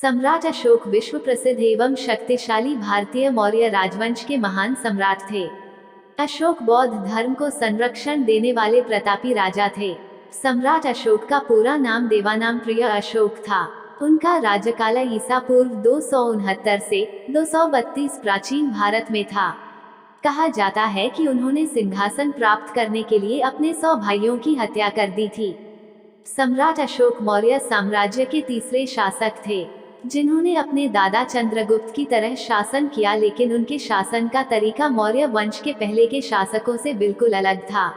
सम्राट अशोक विश्व प्रसिद्ध एवं शक्तिशाली भारतीय मौर्य राजवंश के महान सम्राट थे। अशोक बौद्ध धर्म को संरक्षण देने वाले प्रतापी राजा थे। सम्राट अशोक का पूरा नाम देवानाम प्रिय अशोक था। उनका राज्यकाल ईसा पूर्व 269 से 232 प्राचीन भारत में था। कहा जाता है कि उन्होंने सिंहासन प्राप्त करने के लिए अपने 100 भाइयों की हत्या कर दी थी। सम्राट अशोक मौर्य साम्राज्य के तीसरे शासक थे, जिन्होंने अपने दादा चंद्रगुप्त की तरह शासन किया, लेकिन उनके शासन का तरीका मौर्य वंश के पहले के शासकों से बिल्कुल अलग था।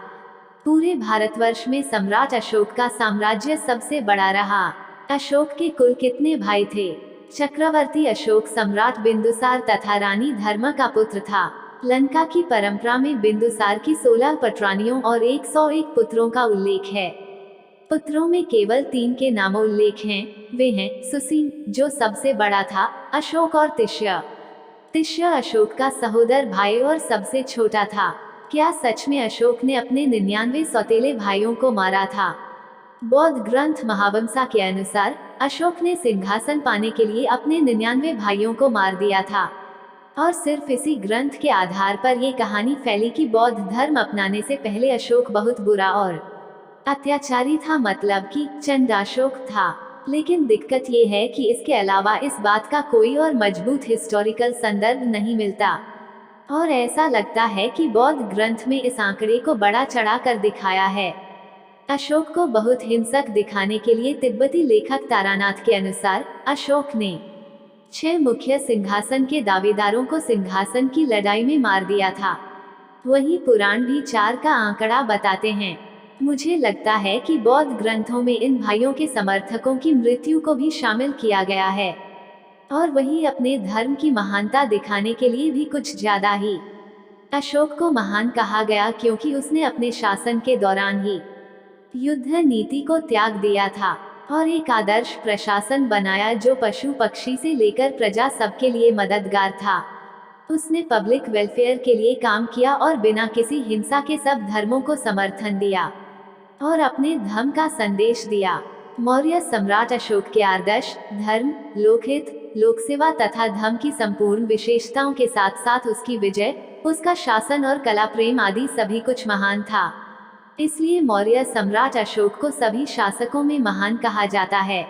पूरे भारतवर्ष में सम्राट अशोक का साम्राज्य सबसे बड़ा रहा। अशोक के कुल कितने भाई थे? चक्रवर्ती अशोक सम्राट बिंदुसार तथा रानी धर्मा का पुत्र था। लंका की परंपरा में बिंदुसार की 16 पटरानियों और 101 पुत्रों का उल्लेख है। पुत्रों में केवल 3 के नामोल्लेख हैं। वे हैं सुसीन, जो सबसे बड़ा था, अशोक और तिष्य। तिष्य अशोक का सहोदर भाई और सबसे छोटा था। क्या सच में अशोक ने अपने 99 सौतेले भाइयों को मारा था? बौद्ध ग्रंथ महावंसा के अनुसार अशोक ने सिंहासन पाने के लिए अपने 99 भाइयों को मार दिया था, और सिर्फ इसी ग्रंथ के आधार पर ये कहानी फैली कि बौद्ध धर्म अपनाने से पहले अशोक बहुत बुरा और अत्याचारी था, मतलब कि चंडाशोक था। लेकिन दिक्कत ये है कि इसके अलावा इस बात का कोई और मजबूत हिस्टोरिकल संदर्भ नहीं मिलता, और ऐसा लगता है कि बौद्ध ग्रंथ में इस आंकड़े को बड़ा चढ़ा कर दिखाया है। अशोक को बहुत हिंसक दिखाने के लिए तिब्बती लेखक तारानाथ के अनुसार अशोक ने 6 मुख्य सिंहासन के दावेदारों को सिंहासन की लड़ाई में मार दिया था। वहीं पुराण भी 4 का आंकड़ा बताते हैं। मुझे लगता है कि बौद्ध ग्रंथों में इन भाइयों के समर्थकों की मृत्यु को भी शामिल किया गया है, और वही अपने धर्म की महानता दिखाने के लिए भी कुछ ज्यादा ही। अशोक को महान कहा गया क्योंकि उसने अपने शासन के दौरान ही युद्ध नीति को त्याग दिया था और एक आदर्श प्रशासन बनाया, जो पशु पक्षी से लेकर प्रजा सबके लिए मददगार था। उसने पब्लिक वेलफेयर के लिए काम किया और बिना किसी हिंसा के सब धर्मों को समर्थन दिया और अपने धर्म का संदेश दिया। मौर्य सम्राट अशोक के आदर्श, धर्म, लोकहित, लोकसेवा तथा धर्म की संपूर्ण विशेषताओं के साथ साथ उसकी विजय, उसका शासन और कला प्रेम आदि सभी कुछ महान था। इसलिए मौर्य सम्राट अशोक को सभी शासकों में महान कहा जाता है।